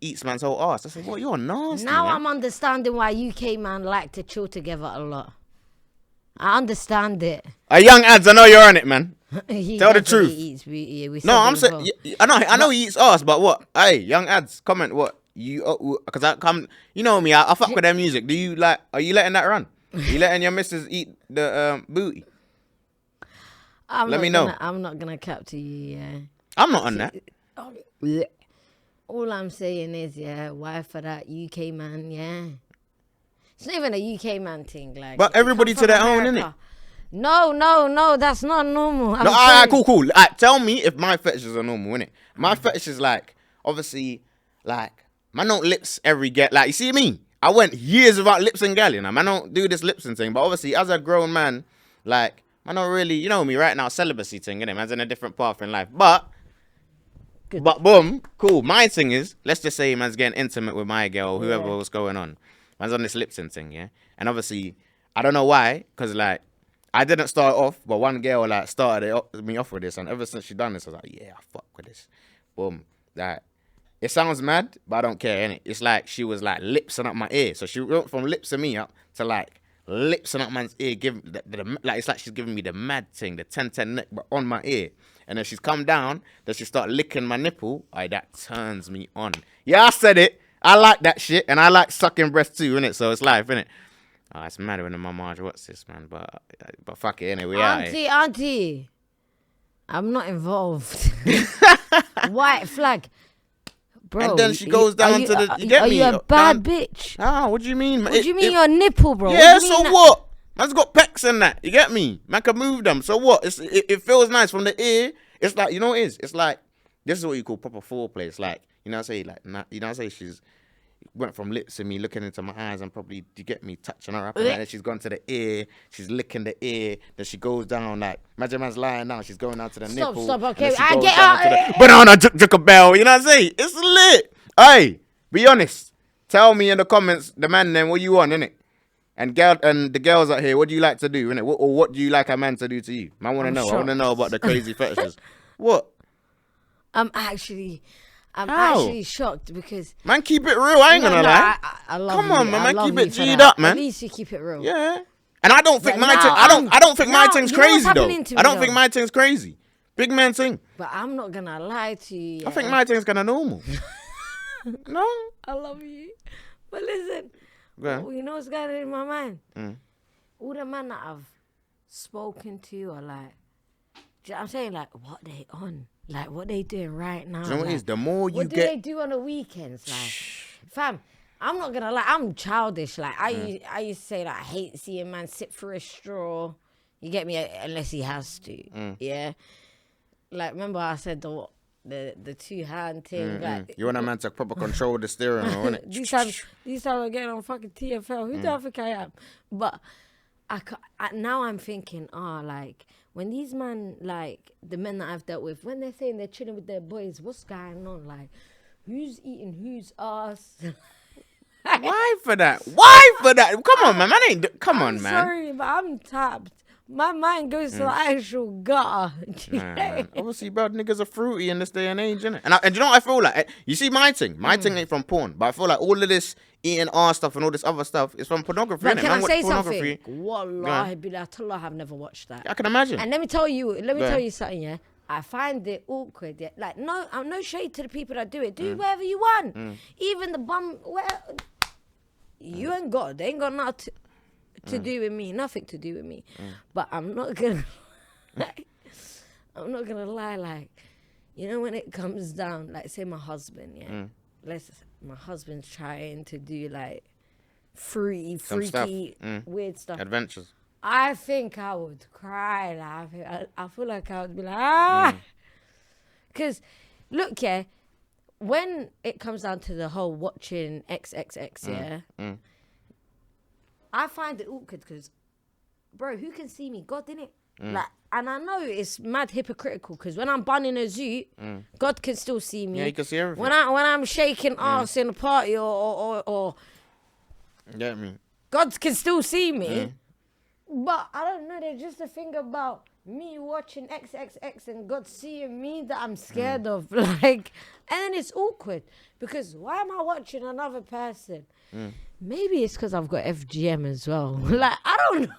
eats man's whole ass." I said, "What? You're nasty." Now man. I'm understanding why UK man like to chill together a lot. I understand it. Young ads, I know you're on it, man. Tell the truth. No, I'm saying, I know he eats ass, but what? Hey, young ads, comment what you because I come. You know me. I fuck with their music. Do you like? Are you letting that run? Are you letting your missus eat the booty? Let me know. I'm not gonna cap to you. Yeah. I'm not on that. All I'm saying is, why for that UK man? Yeah. It's not even a UK man thing, like. But everybody to their own, innit? No, that's not normal. Cool. Alright, tell me if my fetishes are normal, innit? My fetish is like, obviously, like, man don't lips every get. Like, you see me? I went years without lips and gal, you know? Man don't do this lips and thing. But obviously, as a grown man, like, man don't really, you know me right now, celibacy thing, innit? Man's in a different path in life. But boom, cool. My thing is, let's just say man's getting intimate with my girl, whoever was going on. Man's on this lip sync thing, yeah? And obviously, I don't know why, because, like, I didn't start off, but one girl, like, started me off with this, and ever since she done this, I was like, yeah, I fuck with this. Boom. Like, it sounds mad, but I don't care, innit? It's like she was, like, lipsing up my ear. So she went from lipsing me up to, like, lipsing up man's ear, like, it's like she's giving me the mad thing, the 10-10 neck, but on my ear. And then she's come down, then she start licking my nipple. That turns me on. Yeah, I said it. I like that shit, and I like sucking breasts too, innit? So it's life, innit? Oh, it's mad when my Marge watch this, man. But fuck it, anyway. Auntie, I'm not involved. White flag, bro. And then she goes down to the. You get are me? Are you a bad bitch? Ah, what do you mean? What do you mean your nipple, bro? Yeah, so what? Man's got pecs and that. You get me? Man can move them. So what? It feels nice from the ear. It's like, you know what it is? It's like, this is what you call proper foreplay. It's like, you know what I say? Like, you know what I say? She's went from lips to me, looking into my eyes, and probably, you get me, touching her up, and then she's gone to the ear, she's licking the ear, then she goes down, like, imagine man's lying down, she's going down to the nipple. Stop, okay, I get out. Banana, juk a bell, you know what I'm saying? It's lit. Hey, be honest. Tell me in the comments, the man then, what you want, innit? And the girls out here, what do you like to do, innit? Or what do you like a man to do to you? Man, I want to know. I want to know about the crazy fetishes. What? I'm actually shocked because man, keep it real. I ain't gonna lie. I love Come on, you. man. Keep it G'd up, man. At least you keep it real. Yeah. And I don't think I don't think my thing's crazy though. I don't think my thing's crazy. Big man thing. But I'm not gonna lie to you. I think my thing's kind of normal. No. I love you. But listen, you know what's going on in my mind? All the men that I've spoken to are like, I'm saying like, what they on? Like, what they doing right now? Do you know what like, it is? The more you what get... do they do on the weekends? Like, fam, I'm not gonna lie, I'm childish. Like, I used to say that I hate seeing a man sit for a straw. You get me? Unless he has to. Yeah. Like, remember I said the two-hand thing. Like, you want a man to proper control the steering wheel, innit? These times I'm getting on fucking TFL. Who do I think I am? But now I'm thinking, like, when these men, like, the men that I've dealt with, when they're saying they're chilling with their boys, what's going on? Like, who's eating whose ass? Why for that? Why for that? Come on, man. Come on, man. Sorry, but I'm tapped. My mind goes to the actual gutter. Man. Obviously, bro, niggas are fruity in this day and age, innit? And you know what I feel like? You see my thing? My thing ain't from porn. But I feel like all of this eating ass stuff and all this other stuff is from pornography, But innit? can Man, I say watch something? Wallahi, billah, I've never watched that. I can imagine. And let me tell you something, yeah? I find it awkward, yeah? Like, I'm no shade to the people that do it. Do whatever you want. Even the bum, you ain't got, they ain't got nothing to do with me, nothing to do with me. But I'm not gonna lie, like, you know, when it comes down, like, say my husband, yeah, my husband's trying to do like freaky, weird stuff, adventures. I think I would cry. Like, I feel like I would be like, because look, yeah, when it comes down to the whole watching XXX, yeah. I find it awkward because, bro, who can see me? God, innit? Like, and I know it's mad hypocritical because when I'm bunning a zoot, God can still see me. Yeah, you can see everything. When I'm shaking ass in a party or Get me? God can still see me. But I don't know. There's just a thing about me watching XXX and God seeing me that I'm scared of. Like, and then it's awkward because why am I watching another person? Maybe it's because I've got FGM as well. Like, I don't know. Do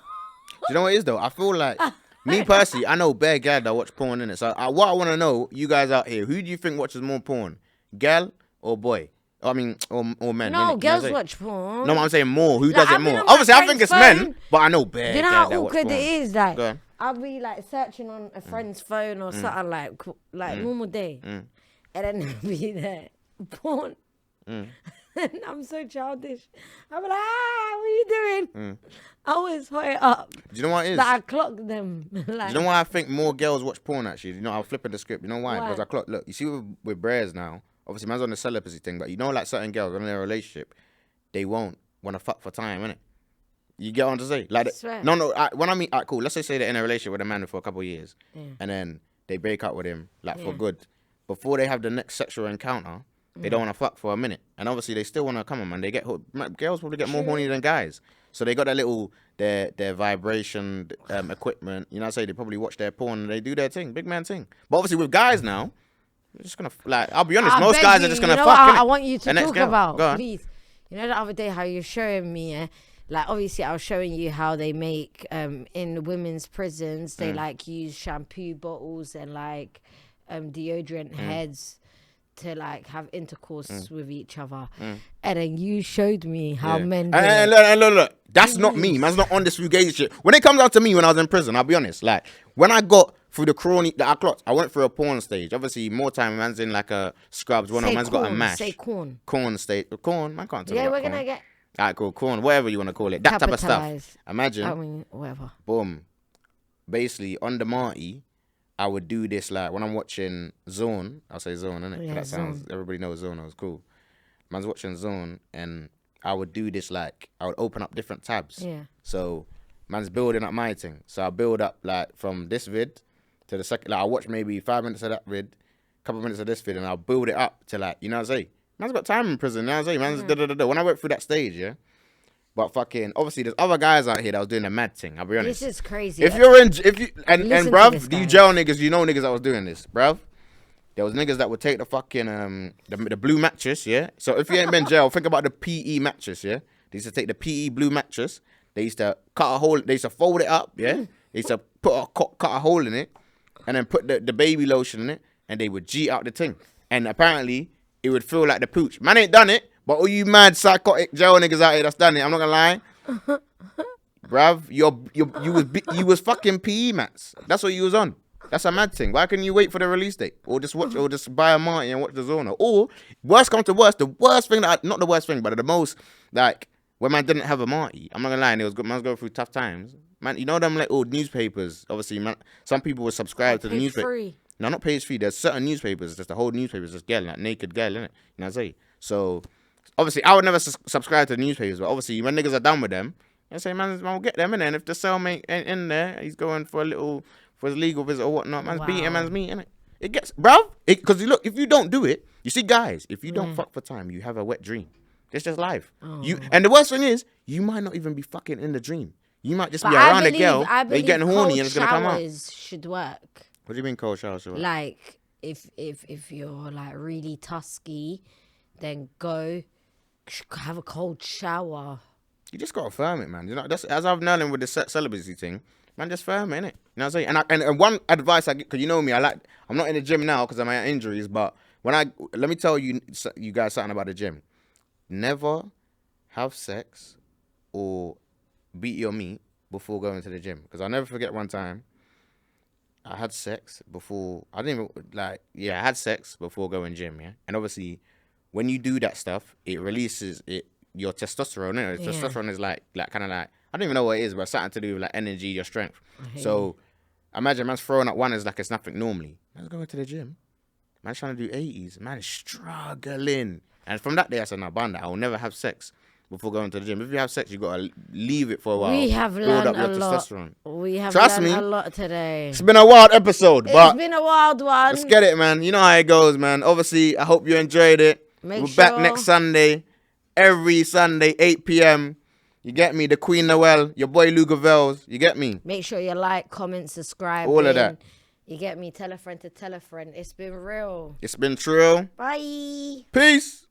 you know what it is though? I feel like me personally, I know bare gal that watch porn in it. So what I want to know, you guys out here, who do you think watches more porn, gal or boy? I mean, or men. No, innit? girls watch porn. No, I'm saying more. Who does Like, it I've been more? on my Obviously, I think friend's it's men, phone. but I know bare Do you know gal how that watch awkward porn. it is? Like, Go on. I'll be like searching on a friend's phone or something like normal day, and then there'll be there porn. And I'm so childish. I'm like, what are you doing? I always hot it up. Do you know what it is? That I clock them. Like, Do you know why I think more girls watch porn actually? You know, I'll flip the script. You know why? Why? Because I clock. Look, you see with Brares now, obviously man's on the celibacy thing, but you know, like certain girls in their relationship, they won't want to fuck for time, innit? You get what I'm to say? Like, Swear. no. When I mean, cool. Let's just say they're in a relationship with a man for a couple of years, and then they break up with him, like for good. Before they have the next sexual encounter, they don't want to fuck for a minute, and obviously they still want to come on, man. They get girls probably get more horny than guys, so they got that little their vibration equipment. You know, what I say they probably watch their porn and they do their thing, big man thing. But obviously with guys now, they're just gonna like. I'll be honest, most guys are just gonna fuck. I want you to The next talk girl. about, Go on. please. You know the other day how you're showing me, like obviously I was showing you how they make in women's prisons they like use shampoo bottles and like deodorant heads to like have intercourse with each other, and then you showed me how men do and look, that's not me. Man's not on this fugazi shit. When it comes out to me when I was in prison, I'll be honest. Like when I got through the crony that I clocked, I went through a porn stage. Obviously, more time man's in like a scrubs. One of man's got a mash. Say corn. Corn stage. Corn. Man can't tell. Yeah, about we're corn. gonna get Alright, cool. Corn. Whatever you want to call it. That type of capitalized. stuff. Imagine. I mean, whatever. Boom. Basically, on the Marty, I would do this like when I'm watching Zone. I'll say Zone, innit? Yeah, That sounds. Zone. Everybody knows Zone. That was cool. Man's watching Zone, and I would do this like I would open up different tabs. Yeah. So, man's building up my thing. So I build up like from this vid to the second. Like I watch maybe 5 minutes of that vid, couple minutes of this vid, and I'll build it up to like you know what I'm saying. Man's got time in prison. You know what I'm saying? Man's da-da-da-da. When I went through that stage, yeah. But fucking obviously there's other guys out here that was doing the mad thing. I'll be honest. This is crazy. And Listen to this, bruv, guys. you jail niggas, you know niggas that was doing this, bruv. There was niggas that would take the fucking the blue mattress, yeah. So if you ain't been in jail, think about the PE mattress, yeah. They used to take the PE blue mattress. They used to cut a hole. They used to fold it up, yeah. They used to cut a hole in it, and then put the baby lotion in it, and they would G out the thing. And apparently, it would feel like the pooch. Man ain't done it, but all you mad psychotic jail niggas out here that's done it, I'm not gonna lie. Bruv, you was fucking PE mats. That's what you was on. That's a mad thing. Why couldn't you wait for the release date? Or just watch, or just buy a Marty and watch the Zona? Or, worst comes to worst, the worst thing not the worst thing, but the most, like, when man didn't have a Marty, I'm not gonna lie, and it was good, man was going through tough times. Man, you know them like old newspapers, obviously, man, some people were subscribed to the newspaper. Free. No, not page 3. There's certain newspapers, just the whole newspaper is just girl, like naked girl, innit? You know what I'm saying? So, obviously, I would never subscribe to the newspapers, but obviously, when niggas are done with them, I say, man will get them in there. And if the cellmate ain't in there, he's going for his legal visit or whatnot. Man's beating man's meat, innit? It gets, bruv. Because look, if you don't do it, you see, guys, if you don't fuck for time, you have a wet dream. It's just life. Oh. And the worst thing is, you might not even be fucking in the dream. You might just be around a girl, and you're getting horny, and it's gonna come out. Showers should work. What do you mean cold showers should work? Like if you're like really tusky, then go have a cold shower. You just gotta firm it, man. You know, that's as I've learned with the celibacy thing. Man, just firm it, innit? You know what I'm saying? And one advice I get, because you know me, I'm not in the gym now because of my injuries, but let me tell you guys something about the gym. Never have sex or beat your meat before going to the gym. Because I'll never forget one time I had sex before, I had sex before going gym, yeah? And obviously, when you do that stuff, it releases your testosterone, innit? Yeah. Testosterone is like kind of like, I don't even know what it is, but it's something to do with like energy, your strength. So imagine man's throwing up one as like it's nothing normally. Man's going to the gym. Man's trying to do 80s. Man is struggling. And from that day, I said, no, band that. I will never have sex before going to the gym. If you have sex, you got to leave it for a while. We have learned a lot. Testosterone. We have Trust learned me, a lot today. It's been a wild episode, but It's been a wild one. let's get it, man. You know how it goes, man. Obviously, I hope you enjoyed it. We're back next Sunday. Every Sunday, 8 p.m. You get me? The Queen NAWAL, your boy LUGAVELZ. You get me? Make sure you like, comment, subscribe. All of that. You get me? Tell a friend to tell a friend. It's been real. It's been true. Bye. Peace.